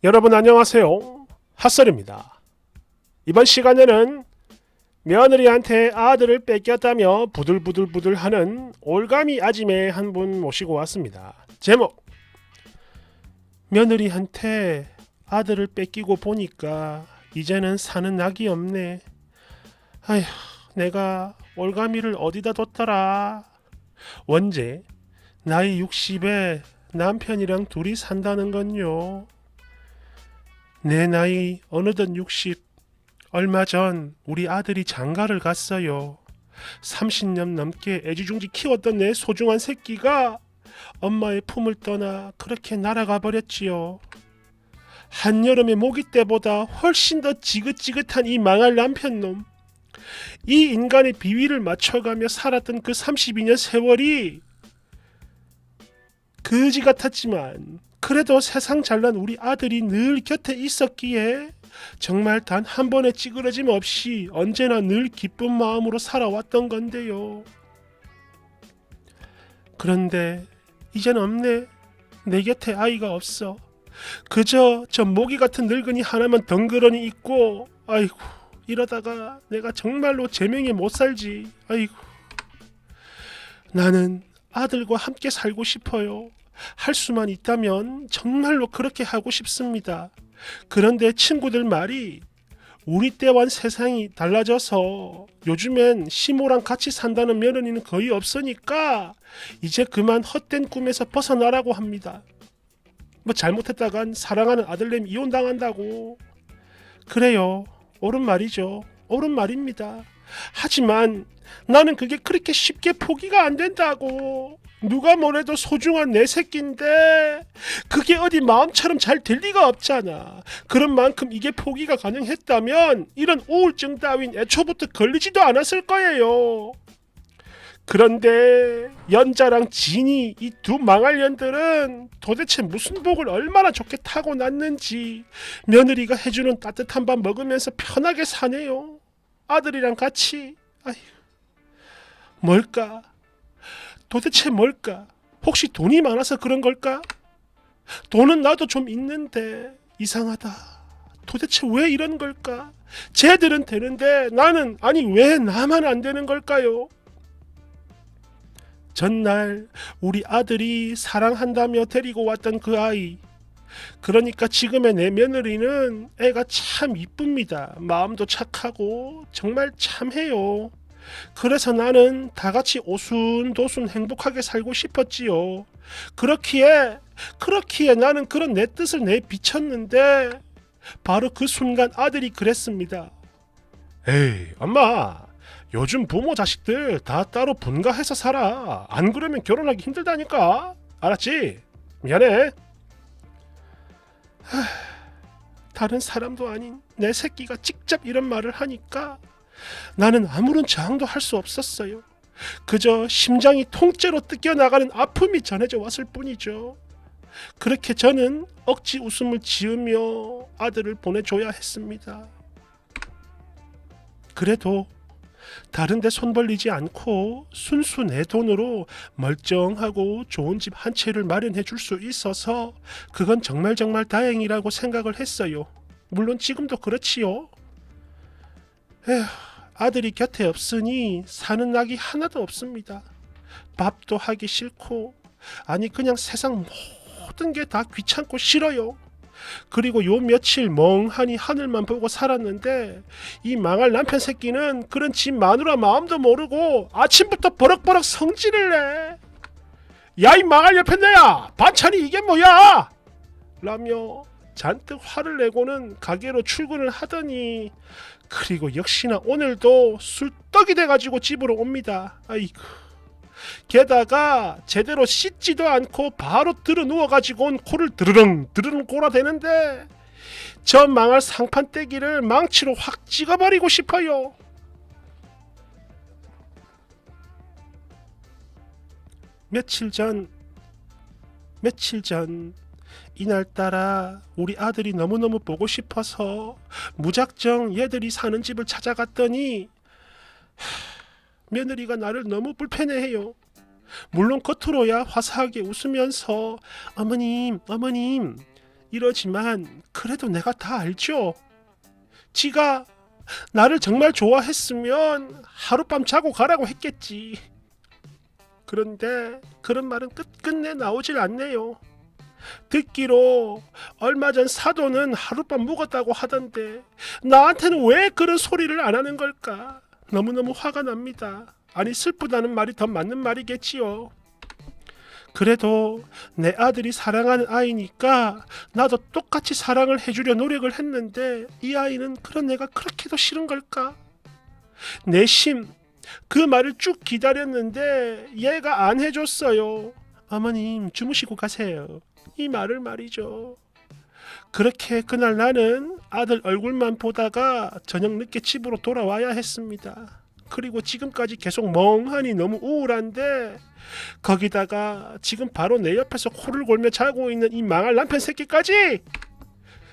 여러분 안녕하세요. 핫설입니다. 이번 시간에는 며느리한테 아들을 뺏겼다며 부들부들부들하는 올가미 아지매 한 분 모시고 왔습니다. 제목: 며느리한테 아들을 뺏기고 보니까 이제는 사는 낙이 없네. 아휴, 내가 올가미를 어디다 뒀더라. 원제: 나이 60에 남편이랑 둘이 산다는 건요. 내 나이 어느덧 60. 얼마 전 우리 아들이 장가를 갔어요. 30년 넘게 애지중지 키웠던 내 소중한 새끼가 엄마의 품을 떠나 그렇게 날아가 버렸지요. 한여름의 모기 때보다 훨씬 더 지긋지긋한 이 망할 남편놈. 이 인간의 비위를 맞춰가며 살았던 그 32년 세월이 거지 같았지만 그래도 세상 잘난 우리 아들이 늘 곁에 있었기에 정말 단 한 번의 찌그러짐 없이 언제나 늘 기쁜 마음으로 살아왔던 건데요. 그런데 이젠 없네. 내 곁에 아이가 없어. 그저 저 모기 같은 늙은이 하나만 덩그러니 있고, 아이고, 이러다가 내가 정말로 제명에 못 살지. 아이고. 나는 아들과 함께 살고 싶어요. 할 수만 있다면 정말로 그렇게 하고 싶습니다. 그런데 친구들 말이 우리 때와는 세상이 달라져서 요즘엔 시모랑 같이 산다는 며느리는 거의 없으니까 이제 그만 헛된 꿈에서 벗어나라고 합니다. 뭐 잘못했다간 사랑하는 아들내미 이혼당한다고. 그래요. 옳은 말이죠. 옳은 말입니다. 하지만 나는 그게 그렇게 쉽게 포기가 안 된다고. 누가 뭐래도 소중한 내 새끼인데 그게 어디 마음처럼 잘 될 리가 없잖아. 그런 만큼 이게 포기가 가능했다면 이런 우울증 따윈 애초부터 걸리지도 않았을 거예요. 그런데 연자랑 진이 이 두 망할 년들은 도대체 무슨 복을 얼마나 좋게 타고났는지 며느리가 해주는 따뜻한 밥 먹으면서 편하게 사네요. 아들이랑 같이. 아휴, 뭘까? 도대체 뭘까? 혹시 돈이 많아서 그런 걸까? 돈은 나도 좀 있는데 이상하다. 도대체 왜 이런 걸까? 쟤들은 되는데 나는, 아니 왜 나만 안 되는 걸까요? 전날 우리 아들이 사랑한다며 데리고 왔던 그 아이, 그러니까 지금의 내 며느리는 애가 참 이쁩니다. 마음도 착하고 정말 참해요. 그래서 나는 다같이 오순도순 행복하게 살고 싶었지요. 그렇기에 나는 그런 내 뜻을 내비쳤는데 바로 그 순간 아들이 그랬습니다. 에이 엄마, 요즘 부모 자식들 다 따로 분가해서 살아. 안 그러면 결혼하기 힘들다니까. 알았지? 미안해. 다른 사람도 아닌 내 새끼가 직접 이런 말을 하니까 나는 아무런 저항도 할 수 없었어요. 그저 심장이 통째로 뜯겨나가는 아픔이 전해져 왔을 뿐이죠. 그렇게 저는 억지 웃음을 지으며 아들을 보내줘야 했습니다. 그래도 다른 데 손 벌리지 않고 순수 내 돈으로 멀쩡하고 좋은 집 한 채를 마련해 줄 수 있어서 그건 정말 다행이라고 생각을 했어요. 물론 지금도 그렇지요. 에휴, 아들이 곁에 없으니 사는 낙이 하나도 없습니다. 밥도 하기 싫고, 아니 그냥 세상 모든 게 다 귀찮고 싫어요. 그리고 요 며칠 멍하니 하늘만 보고 살았는데 이 망할 남편 새끼는 그런 집 마누라 마음도 모르고 아침부터 버럭버럭 성질을 내. 야 이 망할 옆에내야, 반찬이 이게 뭐야? 라며 잔뜩 화를 내고는 가게로 출근을 하더니, 그리고 역시나 오늘도 술떡이 돼가지고 집으로 옵니다. 아이고. 게다가 제대로 씻지도 않고 바로 들어 누워가지고 코를 드르릉 골아대는데 저 망할 상판 떼기를 망치로 확 찍어버리고 싶어요. 며칠 전 이날따라 우리 아들이 너무너무 보고 싶어서 무작정 얘들이 사는 집을 찾아갔더니 며느리가 나를 너무 불편해해요. 물론 겉으로야 화사하게 웃으면서 어머님 이러지만 그래도 내가 다 알죠. 지가 나를 정말 좋아했으면 하룻밤 자고 가라고 했겠지. 그런데 그런 말은 끝끝내 나오질 않네요. 듣기로 얼마 전 사돈은 하룻밤 묵었다고 하던데 나한테는 왜 그런 소리를 안 하는 걸까? 너무너무 화가 납니다. 아니 슬프다는 말이 더 맞는 말이겠지요. 그래도 내 아들이 사랑하는 아이니까 나도 똑같이 사랑을 해주려 노력을 했는데 이 아이는 그런 내가 그렇게도 싫은 걸까? 내심 그 말을 쭉 기다렸는데 얘가 안 해줬어요. 어머님 주무시고 가세요. 이 말을 말이죠. 그렇게 그날 나는 아들 얼굴만 보다가 저녁 늦게 집으로 돌아와야 했습니다. 그리고 지금까지 계속 멍하니 너무 우울한데 거기다가 지금 바로 내 옆에서 코를 골며 자고 있는 이 망할 남편 새끼까지!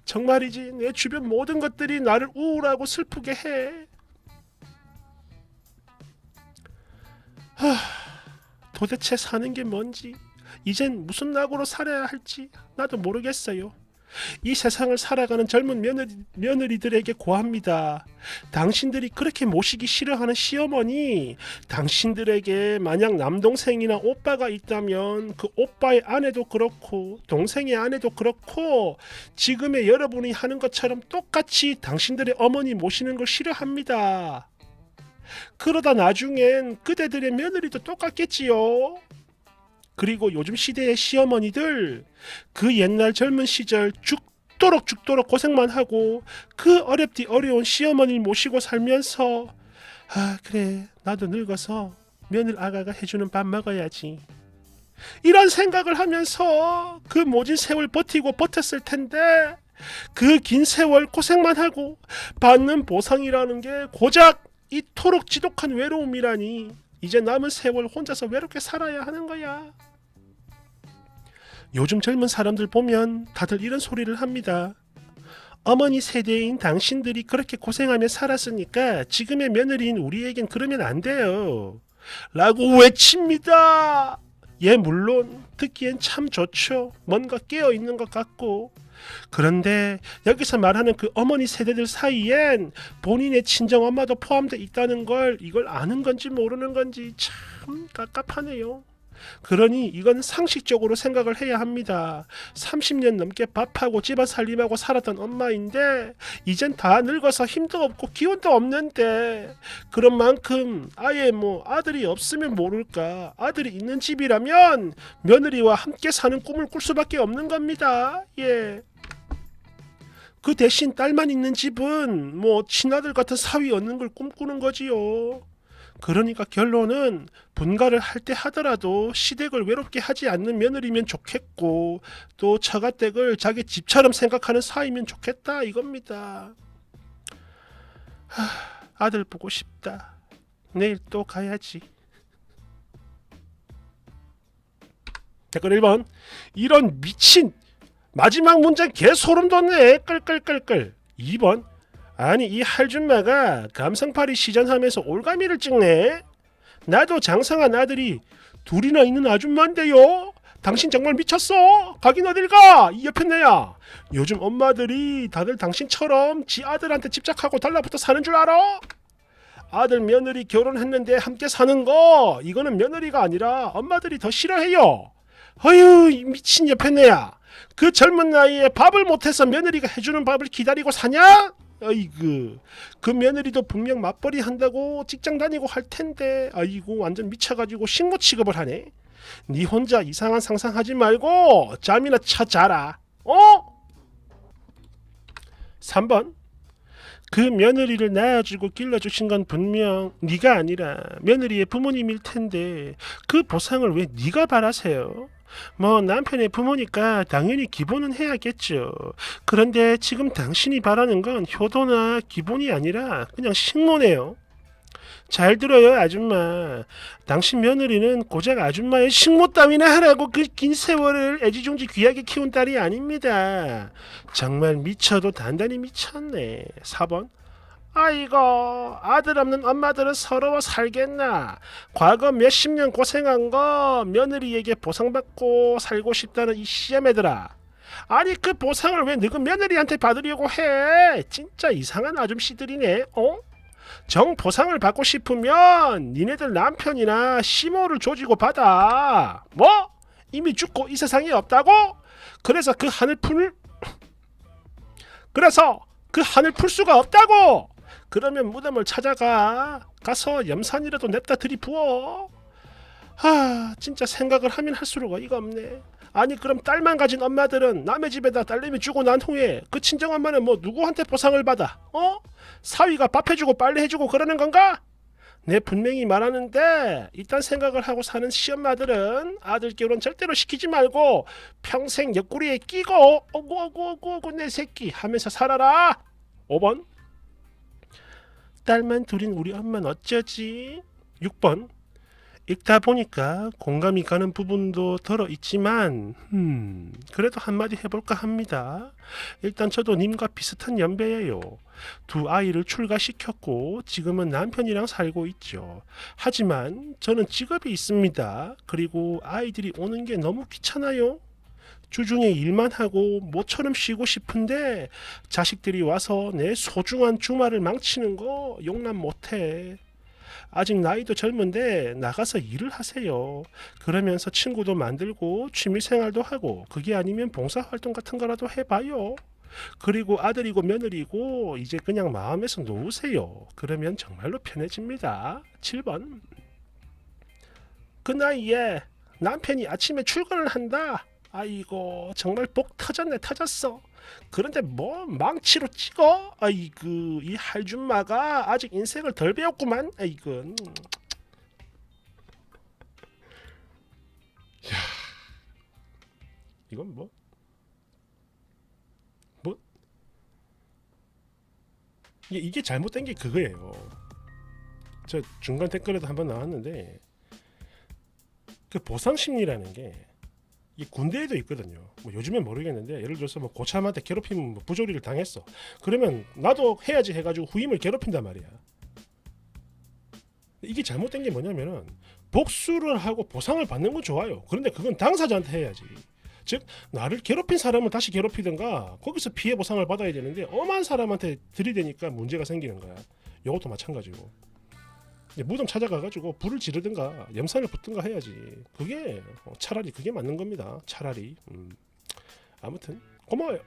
정말이지 내 주변 모든 것들이 나를 우울하고 슬프게 해. 도대체 사는 게 뭔지 이젠 무슨 낙으로 살아야 할지 나도 모르겠어요. 이 세상을 살아가는 젊은 며느리들에게 고합니다. 당신들이 그렇게 모시기 싫어하는 시어머니, 당신들에게 만약 남동생이나 오빠가 있다면 그 오빠의 아내도 그렇고 동생의 아내도 그렇고 지금의 여러분이 하는 것처럼 똑같이 당신들의 어머니 모시는 걸 싫어합니다. 그러다 나중엔 그대들의 며느리도 똑같겠지요. 그리고 요즘 시대의 시어머니들 그 옛날 젊은 시절 죽도록 고생만 하고 그 어렵디 어려운 시어머니를 모시고 살면서 그래 나도 늙어서 며느 아가가 해주는 밥 먹어야지 이런 생각을 하면서 그 모진 세월 버텼을 텐데 그 긴 세월 고생만 하고 받는 보상이라는 게 고작 이토록 지독한 외로움이라니 이제 남은 세월 혼자서 외롭게 살아야 하는 거야. 요즘 젊은 사람들 보면 다들 이런 소리를 합니다. 어머니 세대인 당신들이 그렇게 고생하며 살았으니까 지금의 며느리인 우리에겐 그러면 안 돼요. 라고 외칩니다. 예, 물론 듣기엔 참 좋죠. 뭔가 깨어있는 것 같고. 그런데 여기서 말하는 그 어머니 세대들 사이엔 본인의 친정엄마도 포함되어 있다는 걸 이걸 아는 건지 모르는 건지 참 깝깝하네요. 그러니 이건 상식적으로 생각을 해야 합니다. 30년 넘게 밥하고 집안 살림하고 살았던 엄마인데 이젠 다 늙어서 힘도 없고 기운도 없는데 그런 만큼 아예 아들이 없으면 모를까 아들이 있는 집이라면 며느리와 함께 사는 꿈을 꿀 수밖에 없는 겁니다. 예. 그 대신 딸만 있는 집은 친아들 같은 사위 얻는 걸 꿈꾸는 거지요. 그러니까 결론은 분가를 할 때 하더라도 시댁을 외롭게 하지 않는 며느리면 좋겠고 또 처가댁을 자기 집처럼 생각하는 사위면 좋겠다 이겁니다. 아들 보고 싶다. 내일 또 가야지. 댓글 1번 이런 미친 마지막 문장 개 소름 돋네. 끌끌끌끌. 2번 아니 이 할줌마가 감성팔이 시전하면서 올가미를 찍네. 나도 장성한 아들이 둘이나 있는 아줌마인데요. 당신 정말 미쳤어. 가긴 어딜 가. 이 옆에 내야. 요즘 엄마들이 다들 당신처럼 지 아들한테 집착하고 달라붙어 사는 줄 알아? 아들 며느리 결혼했는데 함께 사는 거 이거는 며느리가 아니라 엄마들이 더 싫어해요. 어휴 미친 옆에 내야. 그 젊은 나이에 밥을 못해서 며느리가 해주는 밥을 기다리고 사냐? 아이고 그 며느리도 분명 맞벌이 한다고 직장 다니고 할 텐데 아이고 완전 미쳐가지고 식모 취급을 하네. 니 혼자 이상한 상상하지 말고 잠이나 자라. 3번 그 며느리를 낳아주고 길러주신 건 분명 네가 아니라 며느리의 부모님일 텐데 그 보상을 왜 네가 바라세요? 남편의 부모니까 당연히 기본은 해야겠죠. 그런데 지금 당신이 바라는 건 효도나 기본이 아니라 그냥 식모네요. 잘 들어요 아줌마. 당신 며느리는 고작 아줌마의 식모 따위나 하라고 그 긴 세월을 애지중지 귀하게 키운 딸이 아닙니다. 정말 미쳐도 단단히 미쳤네. 4번 아이고 아들 없는 엄마들은 서러워 살겠나. 과거 몇십 년 고생한 거 며느리에게 보상받고 살고 싶다는 이 씨앗애들아. 아니 그 보상을 왜 너희 며느리한테 받으려고 해? 진짜 이상한 아줌씨들이네. 어? 정 보상을 받고 싶으면 니네들 남편이나 시모를 조지고 받아. 뭐? 이미 죽고 이 세상에 없다고? 그래서 그 하늘 풀 그래서 그 하늘 풀 수가 없다고. 그러면 무덤을 찾아가 가서 염산이라도 냅다 들이부어. 진짜 생각을 하면 할수록 어이가 없네. 아니 그럼 딸만 가진 엄마들은 남의 집에다 딸내미 주고 난 후에 그 친정엄마는 뭐 누구한테 보상을 받아? 어? 사위가 밥 해주고 빨래 해주고 그러는 건가? 내 분명히 말하는데 일단 생각을 하고 사는 시엄마들은 아들 결혼 절대로 시키지 말고 평생 옆구리에 끼고 어구 내 새끼 하면서 살아라. 5번 딸만 둘인 우리 엄마는 어쩌지? 6번 읽다 보니까 공감이 가는 부분도 들어있지만 그래도 한마디 해볼까 합니다. 일단 저도 님과 비슷한 연배예요. 두 아이를 출가시켰고 지금은 남편이랑 살고 있죠. 하지만 저는 직업이 있습니다. 그리고 아이들이 오는 게 너무 귀찮아요. 주중에 일만 하고 모처럼 쉬고 싶은데 자식들이 와서 내 소중한 주말을 망치는 거 용납 못해. 아직 나이도 젊은데 나가서 일을 하세요. 그러면서 친구도 만들고 취미생활도 하고 그게 아니면 봉사활동 같은 거라도 해봐요. 그리고 아들이고 며느리고 이제 그냥 마음에서 놓으세요. 그러면 정말로 편해집니다. 7번 그 나이에 남편이 아침에 출근을 한다. 아이고 정말 복 터졌네 터졌어. 그런데 뭐 망치로 찍어? 아이고 이 할줌마가 아직 인생을 덜 배웠구만. 아이고 이건 뭐 이게 잘못된 게 그거예요. 저 중간 댓글에도 한번 나왔는데 그 보상 심리라는 게 이 군대에도 있거든요. 뭐 요즘엔 모르겠는데 예를 들어서 뭐 고참한테 괴롭히면 뭐 부조리를 당했어. 그러면 나도 해야지 해가지고 후임을 괴롭힌단 말이야. 이게 잘못된 게 뭐냐면은 복수를 하고 보상을 받는 건 좋아요. 그런데 그건 당사자한테 해야지. 즉 나를 괴롭힌 사람을 다시 괴롭히든가 거기서 피해 보상을 받아야 되는데 엄한 사람한테 들이대니까 문제가 생기는 거야. 이것도 마찬가지고. 무덤 찾아가가지고 불을 지르든가 염산을 붓든가 해야지. 그게 차라리 그게 맞는 겁니다. 차라리. 아무튼 고마워요.